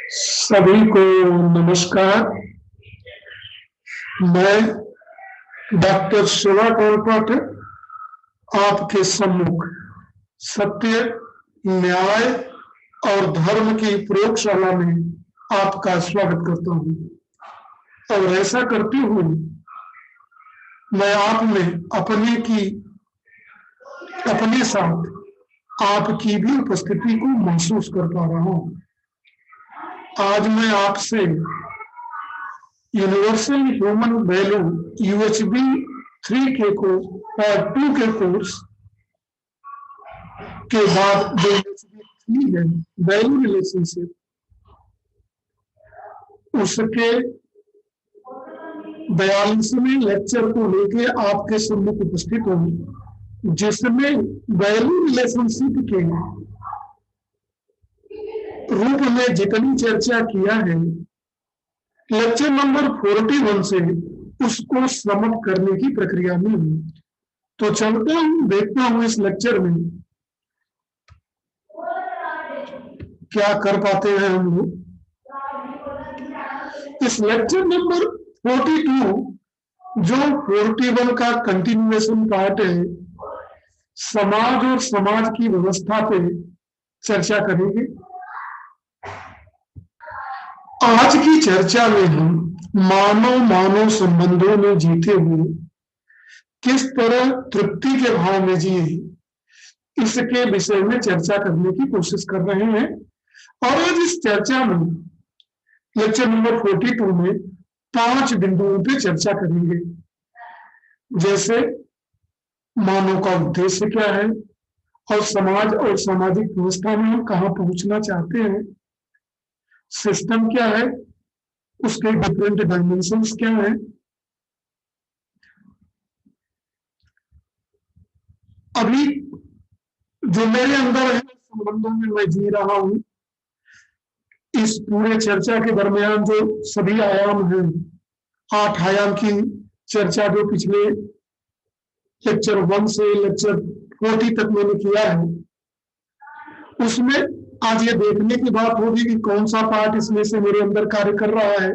सभी को नमस्कार। मैं डॉक्टर शिवा कोलपट आपके सम्मुख सत्य, न्याय और धर्म की प्रयोगशाला में आपका स्वागत करता हूं। और ऐसा करते हुए मैं आप में अपने साथ आपकी भी उपस्थिति को महसूस कर पा रहा हूं। आज मैं आपसे यूनिवर्सल ह्यूमन वैल्यू UHV 3 के और 2 के कोर्स के बाद जो UHV 3 है वैल्यू रिलेशनशिप, उसके 42वें लेक्चर को लेके आपके सम्मुख उपस्थित हूँ, जिसमें वैल्यू रिलेशनशिप के रूप में जितनी चर्चा किया है लेक्चर नंबर 41 से उसको समअप करने की प्रक्रिया में हूँ। तो चलता हूँ, देखता हूँ इस लेक्चर में क्या कर पाते हैं हम लोग। इस लेक्चर नंबर 42 जो 41 का कंटिन्यूएशन पार्ट है, समाज और समाज की व्यवस्था पे चर्चा करेंगे। आज की चर्चा में हम मानव संबंधों में जीते हुए किस तरह तृप्ति के भाव में जिए, इसके विषय में चर्चा करने की कोशिश कर रहे हैं। और आज इस चर्चा में लेक्चर नंबर 42 में 5 बिंदुओं पे चर्चा करेंगे, जैसे मानव का उद्देश्य क्या है और समाज और सामाजिक व्यवस्था में हम कहाँ पहुंचना चाहते हैं, सिस्टम क्या है, उसके डिफरेंट डायमेंशंस क्या है, अभी जो मेरे अंदर है संबंधों में मैं जी रहा हूं। इस पूरे चर्चा के दरमियान जो सभी आयाम हैं, 8 आयाम की चर्चा जो पिछले लेक्चर 1 से लेक्चर 40 तक मैंने किया है, उसमें आज ये देखने की बात होगी कि कौन सा पार्ट इसमें से मेरे अंदर कार्य कर रहा है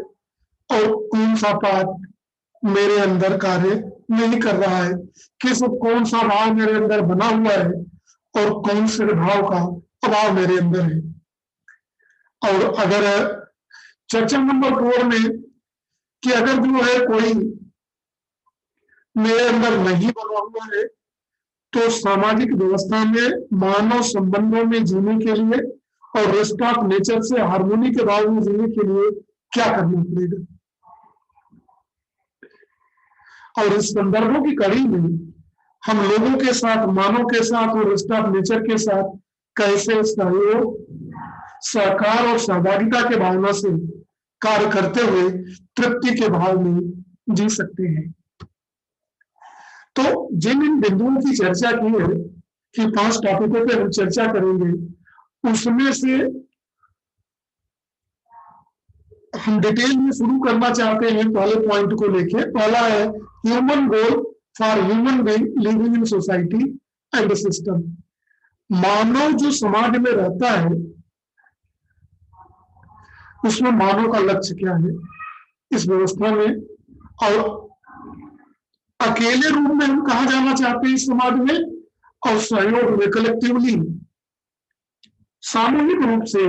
और कौन सा पार्ट मेरे अंदर कार्य नहीं कर रहा है, कौन सा भाव मेरे अंदर बना हुआ है और कौन से भाव का अभाव मेरे अंदर है। और अगर चर्चा नंबर 4 में कि अगर जो है कोई मेरे अंदर नहीं बना हुआ है, तो सामाजिक व्यवस्था में मानव संबंधों में जीने के लिए और रेस्ट ऑफ नेचर से हार्मोनी के भाव में जीने के लिए क्या करना पड़ेगा। और इस संदर्भों की कड़ी में हम लोगों के साथ, मानव के साथ और रेस्ट ऑफ नेचर के साथ कैसे सहयोग, सहकार और सहभागिता के भावना से कार्य करते हुए तृप्ति के भाव में जी सकते हैं। तो जिन इन बिंदुओं की चर्चा की है कि 5 टॉपिकों पे हम चर्चा करेंगे, उसमें से हम डिटेल में शुरू करना चाहते हैं पहले पॉइंट को लेके। पहला है human goal for human being living in society and system. मानव जो समाज में रहता है उसमें मानव का लक्ष्य क्या है इस व्यवस्था में, और अकेले रूप में हम कहा जाना चाहते हैं इस समाज में, और सहयोग में कलेक्टिवली सामूहिक रूप से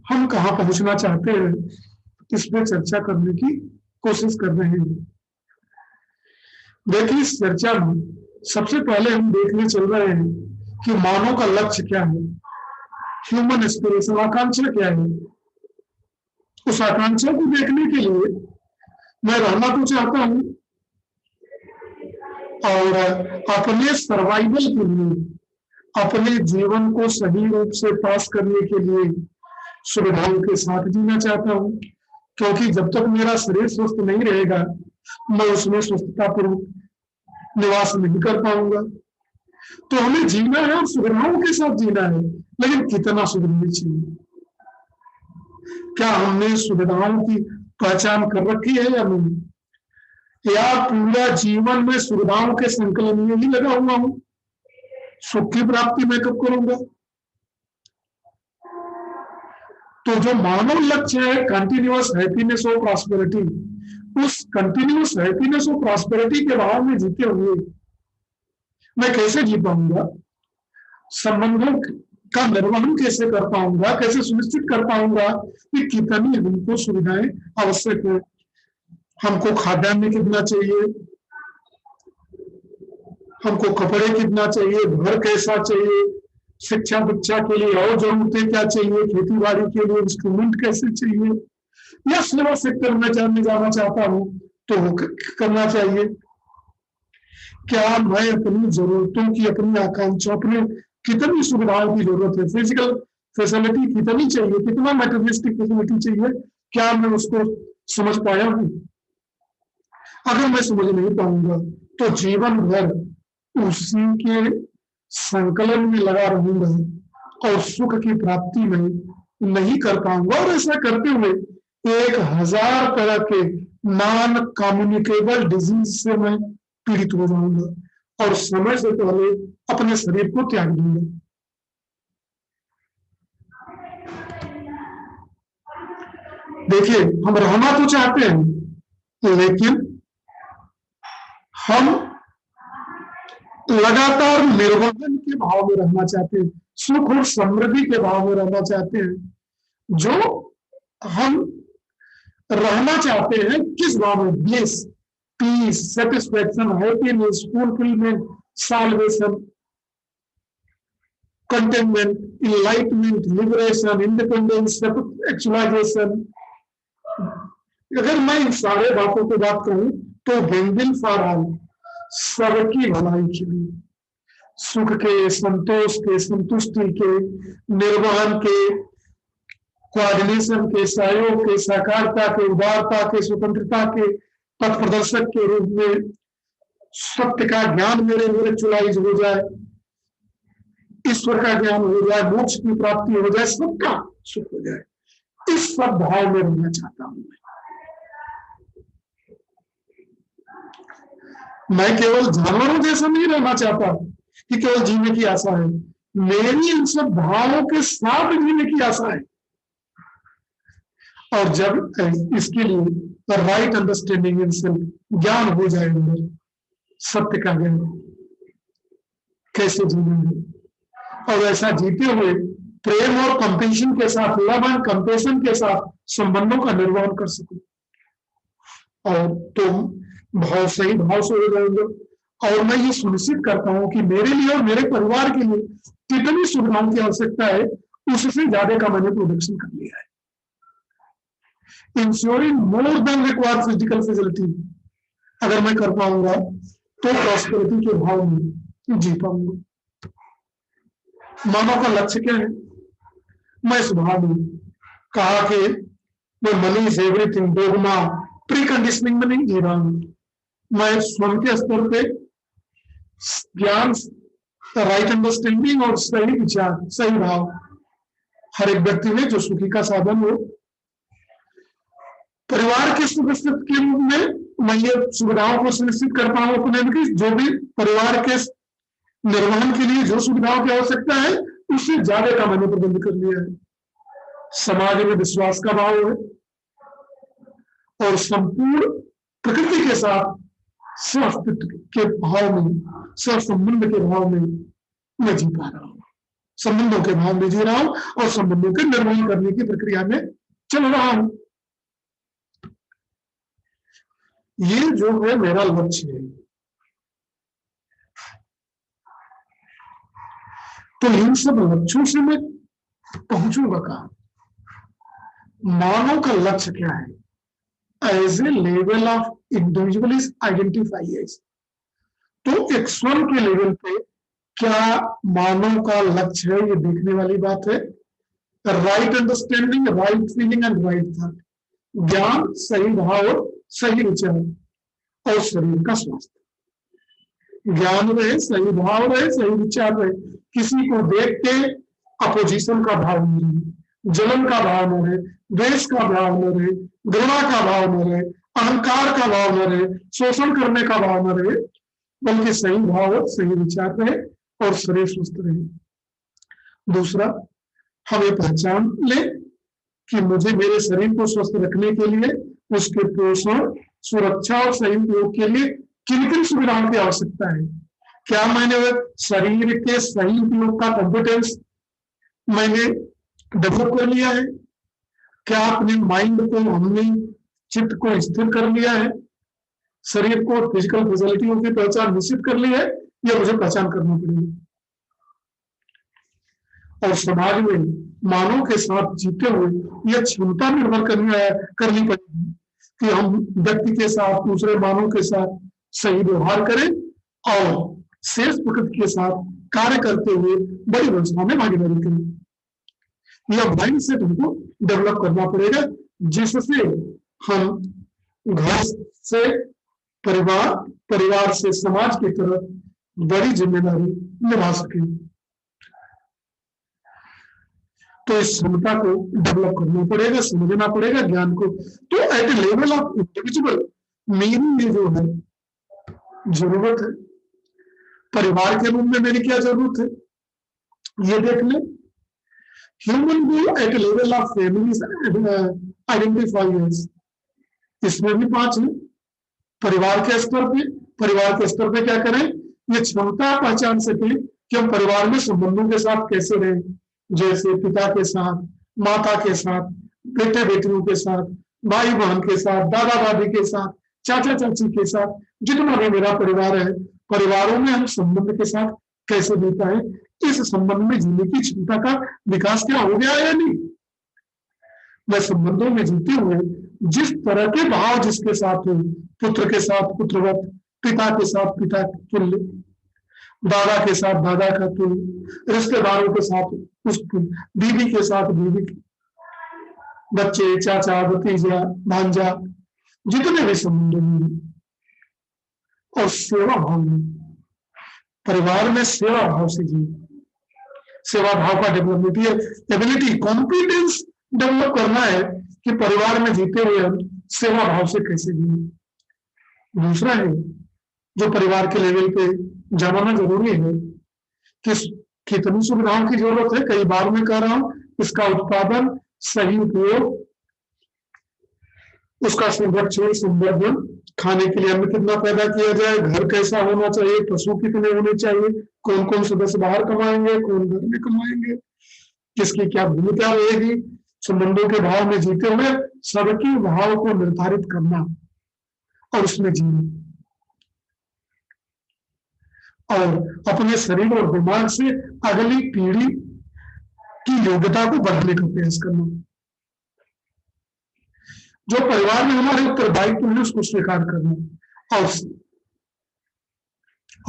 हम कहाँ पहुंचना चाहते हैं, इस पर चर्चा करने की कोशिश कर रहे हैं। देखिए, इस चर्चा में सबसे पहले हम देखने चल रहे हैं कि मानव का लक्ष्य क्या है, ह्यूमन एस्पिरेशन, आकांक्षा क्या है। उस आकांक्षा को देखने के लिए मैं रहना तो चाहता हूं, और अपने सर्वाइवल के लिए, अपने जीवन को सही रूप से पास करने के लिए सुविधाओं के साथ जीना चाहता हूं, क्योंकि जब तक मेरा शरीर स्वस्थ नहीं रहेगा मैं उसमें स्वस्थतापूर्वक निवास नहीं कर पाऊंगा। तो हमें जीना है और सुविधाओं के साथ जीना है, लेकिन कितना सुविधाएं चाहिए, क्या हमने सुविधाओं की पहचान कर रखी है या नहीं, या पूरा जीवन में सुविधाओं के संकलन में ही लगा हुआ हूं, सुख की प्राप्ति मैं कब करूंगा। तो जो मानव लक्ष्य है कंटिन्यूअस हैप्पीनेस और प्रॉस्पेरिटी, उस कंटिन्यूअस हैप्पीनेस और प्रॉस्पेरिटी के भाव में जीते हुए मैं कैसे जी पाऊंगा, संबंधों का निर्वहन कैसे कर पाऊंगा, कैसे सुनिश्चित कर पाऊंगा कि कितनी हमको सुविधाएं आवश्यक है, हमको खाद्यान्न कितना चाहिए, हमको कपड़े कितना चाहिए, घर कैसा चाहिए, शिक्षा दीक्षा के लिए और जरूरतें क्या चाहिए, खेती बाड़ी के लिए इंस्ट्रूमेंट कैसे चाहिए, या सेवा सेक्टर में जाना चाहता हूं तो वो करना चाहिए। क्या मैं अपनी जरूरतों की, अपनी आकांक्षा, अपने कितनी सुविधाओं की जरूरत है, फिजिकल फैसिलिटी कितनी चाहिए, कितना मेटेरियलिस्टिक फैसिलिटी चाहिए, क्या मैं उसको समझ पाया हूं? अगर मैं समझ नहीं पाऊंगा तो जीवन भर उसी के संकलन में लगा रहूंगा और सुख की प्राप्ति में नहीं कर पाऊंगा, और ऐसा करते हुए 1000 तरह के नॉन कम्युनिकेबल डिजीज से मैं पीड़ित हो जाऊंगा और समय से पहले अपने शरीर को त्याग दूंगा। देखिए, हम रहना तो चाहते हैं, लेकिन हम लगातार निर्वहन के भाव में रहना चाहते हैं, सुख और समृद्धि के भाव में रहना चाहते हैं। जो हम रहना चाहते हैं किस भाव में? Bliss, peace, satisfaction, happiness, fulfilment, salvation, contentment, enlightenment, liberation, independence, actualisation. अगर मैं इन सारे बातों की बात करूं तो विन-विन फॉर ऑल, सबकी भलाई के लिए, सुख के, संतोष के, संतुष्टि के, निर्वहन के, कोऑर्डिनेशन के, सहयोग के, सहकारिता के, उदारता के, स्वतंत्रता के पथ प्रदर्शक के रूप में सत्य का ज्ञान मेरे अंदर एक्चुअलाइज हो जाए, ईश्वर का ज्ञान हो जाए, मोक्ष की प्राप्ति हो जाए, सबका सुख हो जाए, इस सब भाव में रहना चाहता हूं। मैं केवल जानवरों जैसा नहीं रहना चाहता कि केवल जीने की आशा है, मेरी इन सब भावों के साथ जीने की आशा है। और जब इसके लिए राइट अंडरस्टैंडिंग इन सेल्फ, ज्ञान हो जाए अंदर, सत्य का ज्ञान, कैसे जीनेंगे, और ऐसा जीते हुए प्रेम और कंपेशन के साथ, लव एंड कंपेशन के साथ संबंधों का निर्वहन कर सकूं, और तुम भाव सही भाव से हो जाएंगे। और मैं ये सुनिश्चित करता हूं कि मेरे लिए और मेरे परिवार के लिए कितनी सुविधाओं की आवश्यकता है, उससे ज्यादा का मैंने प्रोडक्शन कर लिया है। Ensuring more than required physical facility अगर मैं कर पाऊंगा तो प्रॉस्पेरिटी के भाव में जी पाऊंगा। मानव का लक्ष्य क्या है? मैं इस भाव में कहा कि मैं money is everything dogma pre conditioning में नहीं जी रहा हूं। मैं स्वयं के स्तर पे ज्ञान, राइट अंडरस्टैंडिंग और सही विचार, सही भाव हर एक व्यक्ति में जो सुखी का साधन हो। परिवार के सदस्य के रूप में मैं ये सुविधाओं को सुनिश्चित करता हूं अपने में, जो भी परिवार के निर्वहन के लिए जो सुविधाओं की आवश्यकता है उससे ज्यादा का मैंने प्रबंध कर लिया है। समाज में विश्वास का भाव है और संपूर्ण प्रकृति के साथ सहअस्तित्व के भाव में, सहसंबंध के भाव में मैं जी पा रहा हूं, संबंधों के भाव में जी रहा हूं और संबंधों के निर्वहन करने की प्रक्रिया में चल रहा हूं। ये जो है मेरा लक्ष्य है। तो इन सब लक्ष्यों से मैं पहुंचूंगा कहां? मानव का लक्ष्य क्या है? As a level of individual is identify as, तो X1 के लेवल पे क्या मानव का लक्ष्य है, ये देखने वाली बात है। Right understanding, right feeling and right thought, ज्ञान, सही भाव, सही विचार और शरीर का स्वास्थ्य। ज्ञान रहे, सही भाव रहे, सही विचार रहे, किसी को देख के अपोजिशन का भाव न रहे, जलन का भाव न रहे, द्वेष का भाव न रहे, घृणा का भाव न रहे, अहंकार का भाव न रहे, शोषण करने का भाव न रहे, बल्कि सही भाव, सही विचार रहे और शरीर स्वस्थ रहे। दूसरा, हम ये पहचान ले कि मुझे मेरे शरीर को स्वस्थ रखने के लिए उसके पोषण, सुरक्षा और सही उपयोग के लिए किन किन सुविधाओं की आवश्यकता है। क्या मैंने शरीर के सही उपयोग का कॉम्पिटेंस मैंने डेवलप कर लिया है? क्या अपने माइंड को, हमने चित्त को स्थिर कर लिया है? शरीर को फिजिकल फैसिलिटियों की पहचान निश्चित कर ली है या मुझे पहचान करनी पड़ेगी? और समाज में मानव के साथ जीते हुए यह क्षमता निर्भर करनी पड़ेगी कि हम व्यक्ति के साथ, दूसरे मानव के साथ सही व्यवहार करें और शेष प्रकृति के साथ कार्य करते हुए बड़ी व्यवस्था में भागीदारी करें। यह माइंड सेट हमको डेवलप करना पड़ेगा, जिससे हम घर से परिवार, परिवार से समाज की तरफ बड़ी जिम्मेदारी निभा सके। तो इस क्षमता को डेवलप करना पड़ेगा, समझना पड़ेगा ज्ञान को। तो एट लेवल ऑफ इंडिविजुअल मेरी ये जो है जरूरत है, परिवार के रूप में मेरी क्या जरूरत है ये देख ले। Human goal at level of family identify, इसमें भी 5 है। परिवार के स्तर पे, परिवार के स्तर पे क्या करें, ये क्षमता पहचान सके कि हम परिवार में संबंधों के साथ कैसे रहें, जैसे पिता के साथ, माता के साथ, बेटे बेटियों के साथ, भाई बहन के साथ, दादा दादी के साथ, चाचा चाची के साथ, जितना भी मेरा परिवार है, परिवारों में हम संबंध के साथ कैसे जीता है, इस संबंध में जीने की क्षमता का विकास क्या हो गया है या नहीं। मैं संबंधों में जीते हुए जिस तरह के भाव जिसके साथ हो, पुत्र के साथ पुत्रवत, पिता के साथ पिता तुल्य, दादा के साथ दादा का तुल्य, रिश्तेदारों के साथ उस बीवी के साथ बीवी, बच्चे, चाचा, भतीजा, भांजा, जितने भी संबंध में, और सेवा भाव में, परिवार में सेवा भाव से जी, सेवा भाव का डेवलपमेंट, एबिलिटी, कॉम्पिटेंस डेवलप करना है कि परिवार में जीते हुए हम सेवा भाव से कैसे जिए। दूसरा है जो परिवार के लेवल पे जानना जरूरी है कि कितनी सुविधाओं की जरूरत है। कई बार मैं कह रहा हूं, इसका उत्पादन, सही उपयोग, उसका संरक्षण, संवर्धन, खाने के लिए अन्न कितना पैदा किया जाए, घर कैसा होना चाहिए, पशु कितने होने चाहिए, कौन कौन सदस्य बाहर कमाएंगे, कौन घर में कमाएंगे, किसकी क्या भूमिका रहेगी, संबंधों के भाव में जीते हुए सबके भाव को निर्धारित करना और उसमें जीना, और अपने शरीर और दिमाग से अगली पीढ़ी की योग्यता को बढ़ाने का प्रयास करना। जो परिवार में हमारे उत्तरदायित्व है उसको स्वीकार करना, और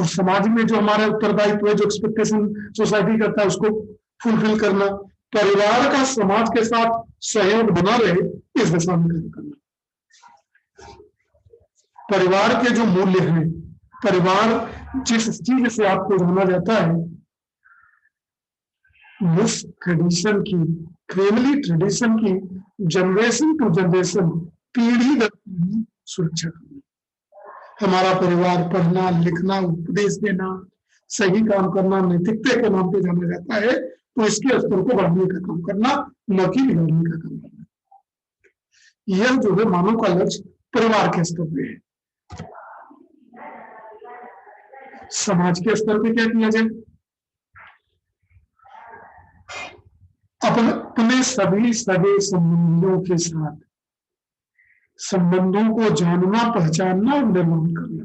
समाज में जो हमारा उत्तरदायित्व है, जो एक्सपेक्टेशन सोसाइटी करता है, उसको फुलफिल करना। परिवार का समाज के साथ सहयोग बना रहे, इस दिशा में कार्य करना। परिवार के जो मूल्य हैं, परिवार जिस चीज से आपको जाना जाता है, उस ट्रेडिशन की, फैमिली ट्रेडिशन की जनरेशन टू जनरेशन, पीढ़ी दर पीढ़ी सुरक्षा करना। हमारा परिवार पढ़ना लिखना, उपदेश देना, सही काम करना, नैतिकता के नाम पे जाना जाता है, तो इसके स्तर को बढ़ाने का काम करना, न कि बिगाड़ने का काम करना। यह जो है मानव का लक्ष्य परिवार के स्तर पे है। समाज के स्तर पे क्या किया जाए, अपने सभी सगे संबंधियों के साथ संबंधों को जानना, पहचानना और निर्माण करना।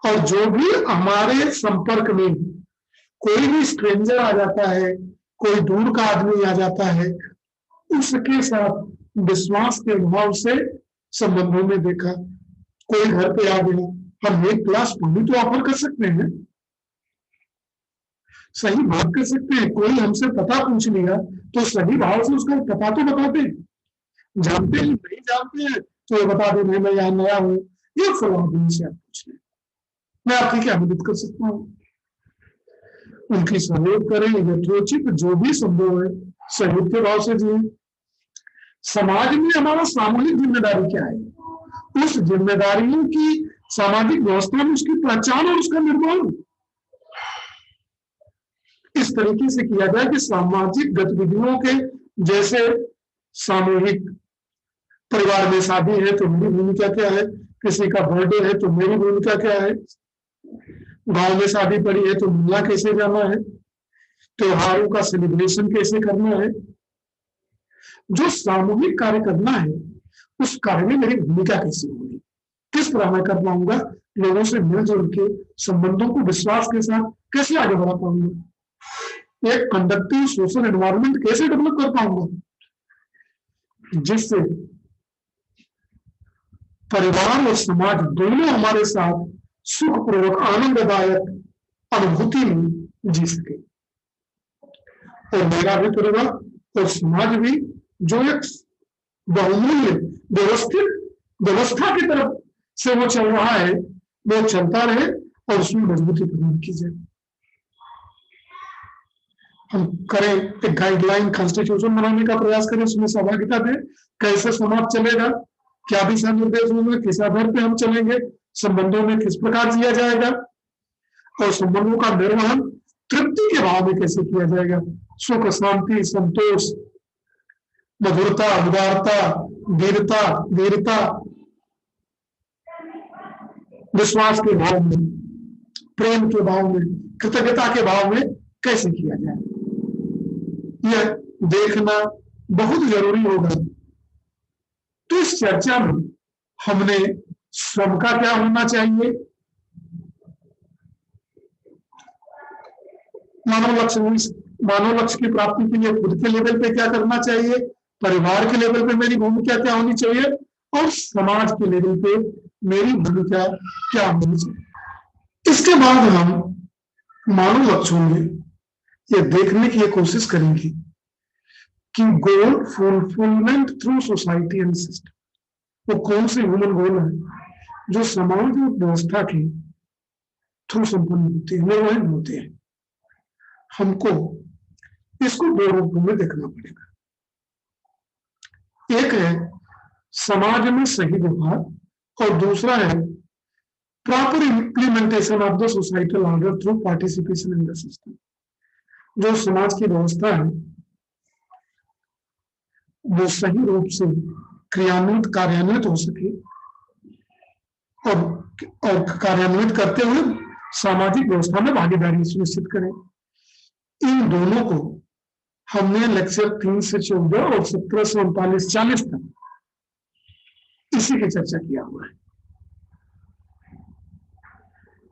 और जो भी हमारे संपर्क में कोई भी स्ट्रेंजर आ जाता है, कोई दूर का आदमी आ जाता है, उसके साथ विश्वास के भाव से संबंधों में देखा। कोई घर पे आ गया, हम एक ग्लास पानी तो ऑफर कर सकते हैं, सही बात कर सकते हैं। कोई हमसे पता पूछ लिया तो सही भाव से उसका पता तो बताते हैं, जानते हैं नहीं जानते हैं तो ये बता दे, मैं यहाँ नया हूँ, ये फला आदमी से आप पूछ लें, मैं आपकी क्या मदद कर सकता हूँ। उनकी सहयोग करें, यथोचित जो भी संभव है सहयोग के भाव से जिए। समाज में हमारा सामूहिक जिम्मेदारी क्या है, उस जिम्मेदारियों की सामाजिक व्यवस्था में उसकी पहचान और उसका निर्माण इस तरीके से किया जाए कि सामाजिक गतिविधियों के, जैसे सामूहिक परिवार में शादी है तो मेरी भूमिका क्या है, किसी का बर्थडे है तो मेरी भूमिका क्या है, गांव में शादी पड़ी है तो मिलना कैसे जाना है, त्योहारों का सेलिब्रेशन कैसे करना है। जो सामूहिक कार्य करना है उस कार्य में मेरी भूमिका कैसी होगी, किस तरह मैं कर पाऊंगा, लोगों से मिलजुल के संबंधों को विश्वास के साथ कैसे आगे बढ़ा पाऊंगा, एक कंडक्टिव सोशल एनवायरनमेंट कैसे डेवलप कर पाऊंगा जिससे परिवार और समाज दोनों हमारे साथ सुखपूर्वक आनंददायक अनुभूति में जी सके, और मेरा भी परिवार और समाज भी जो एक बहुमूल्य व्यवस्थित व्यवस्था की तरफ से वो चल रहा है वो चलता रहे और उसमें मजबूती प्रदान की जाए। हम करें एक गाइडलाइन कॉन्स्टिट्यूशन बनाने का प्रयास करें, उसमें सहभागिता दें, कैसे समाज चलेगा, क्या दिशा निर्देश होंगे, किस आधार पे हम चलेंगे, संबंधों में किस प्रकार जिया जाएगा और संबंधों का निर्वहन तृप्ति के भाव में कैसे किया जाएगा, सुख शांति संतोष मधुरता उदारता वीरता वीरता विश्वास के भाव में, प्रेम के भाव में, कृतज्ञता के भाव में कैसे किया जाए, यह देखना बहुत जरूरी होगा। तो इस चर्चा में हमने श्रम का क्या होना चाहिए, मानव लक्ष्य की प्राप्ति के लिए खुद के लेवल पे क्या करना चाहिए, परिवार के लेवल पे मेरी भूमिका क्या होनी चाहिए और समाज के लेवल पे मेरी भूमिका क्या होनी चाहिए। इसके बाद हम मानव लक्ष्यों में ये देखने की कोशिश करेंगे कि goal fulfilment through society and system वो कौन से ह्यूमन गोल है जो समाज और व्यवस्था के थ्रू संपन्न होते हैं, निर्वहन होते हैं। हमको इसको दो रूपों में देखना पड़ेगा, एक है समाज में सही व्यवहार और दूसरा है proper implementation of the societal order through participation in the system. जो समाज की व्यवस्था है वो सही रूप से कार्यान्वित हो सके और कार्यान्वित करते हुए सामाजिक व्यवस्था में भागीदारी सुनिश्चित करें। इन दोनों को हमने लेक्चर 3 से 14 और 17 से 39-40 तक इसी की चर्चा किया हुआ है।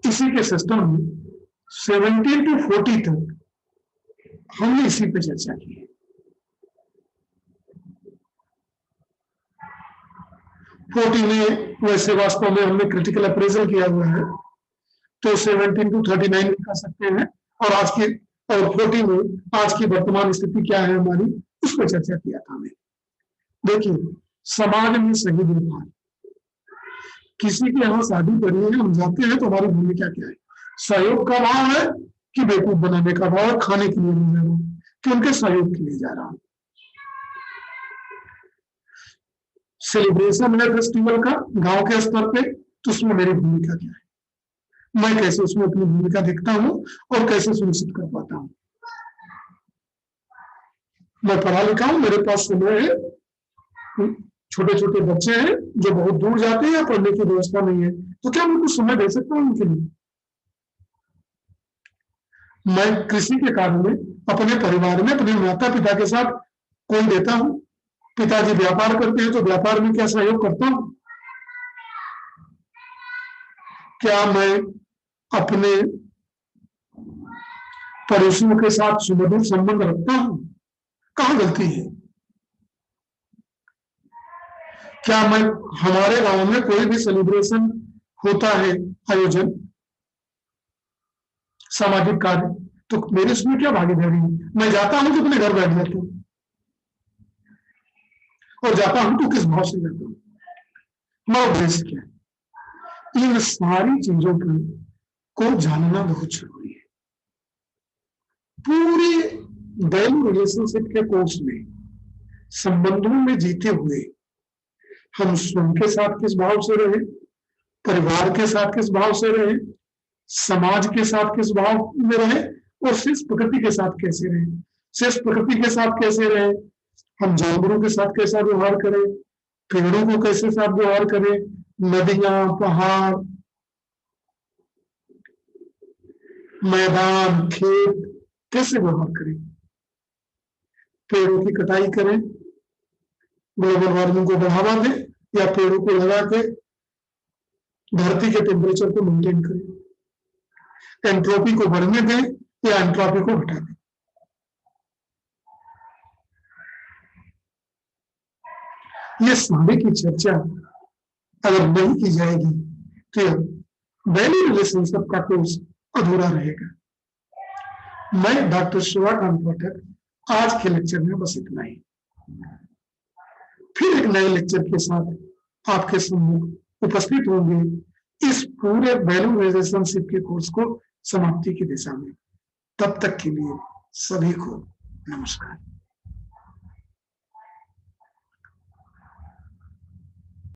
इसी के सिस्टम में 17 to 40 तक हमने इसी पे चर्चा की है। 40 में वैसे वास्तव में हमने क्रिटिकल अप्रेजल किया हुआ है, तो 17 to 39 में कर सकते हैं और 40 में आज की वर्तमान स्थिति क्या है हमारी, उस पर चर्चा किया था हमने। देखिए, समाज में सही व्यवहार, किसी के यहाँ शादी पड़ी है, हम जाते हैं तो हमारी भूमिका क्या है, सहयोग का भाव है कि बेवकूफ बनाने का भाव है, खाने के लिए नहीं जा रहा हूं कि उनके सहयोग के लिए जा रहा हूं। सेलिब्रेशन है फेस्टिवल का गांव के स्तर पे, तो उसमें मेरी भूमिका क्या है, मैं कैसे उसमें अपनी भूमिका देखता हूं और कैसे सुनिश्चित कर पाता हूं। मैं पढ़ा लिखा हूं, मेरे पास समय है, छोटे छोटे बच्चे हैं जो बहुत दूर जाते हैं या पढ़ने की व्यवस्था नहीं है, तो क्या मैं कुछ समय दे सकता हूं उनके लिए। मैं कृषि के कार्य में अपने परिवार में अपने माता पिता के साथ कोई देता हूं, पिताजी व्यापार करते हैं तो व्यापार में क्या सहयोग करता हूं, क्या मैं अपने पड़ोसियों के साथ सुमधुर संबंध रखता हूं, कहां गलती है। क्या मैं हमारे गांव में कोई भी सेलिब्रेशन होता है, आयोजन सामाजिक कार्य, तो मेरे उसमें क्या भागीदारी है, मैं जाता हूं तो अपने घर बैठ जाता हूं और जाता हूं तो किस भाव से जाता हूं, हमारा उद्देश्य क्या है। इन सारी चीजों को जानना बहुत जरूरी है। पूरे वैल्यू रिलेशनशिप के कोर्स में संबंधों में जीते हुए हम स्वयं के साथ किस भाव से रहे, परिवार के साथ किस भाव से रहे, समाज के साथ किस भाव में रहे और शेष प्रकृति के साथ कैसे रहे। शेष प्रकृति के साथ कैसे रहे, हम जानवरों के साथ कैसा व्यवहार करें, पेड़ों को कैसे साथ व्यवहार करें, नदियां, पहाड़, मैदान, खेत कैसे व्यवहार करें। पेड़ों की कटाई करें, ग्लोबल वार्मिंग को बढ़ावा दें, या पेड़ों को लगा के धरती के टेम्परेचर को मेंटेन करें। एंट्रोपी को बढ़ने दें या एंट्रोपी को घटा दें। ये सारी की चर्चा अगर नहीं की जाएगी तो वैल्यू रिलेशनशिप का कोर्स अधूरा रहेगा। मैं डॉक्टर शिवाकांत पाठक आज के लेक्चर में बस इतना ही। फिर एक नए लेक्चर के साथ आपके सम्मुख उपस्थित होंगे इस पूरे वैल्यू रिलेशनशिप के कोर्स को समाप्ति की दिशा में। तब तक के लिए सभी को नमस्कार।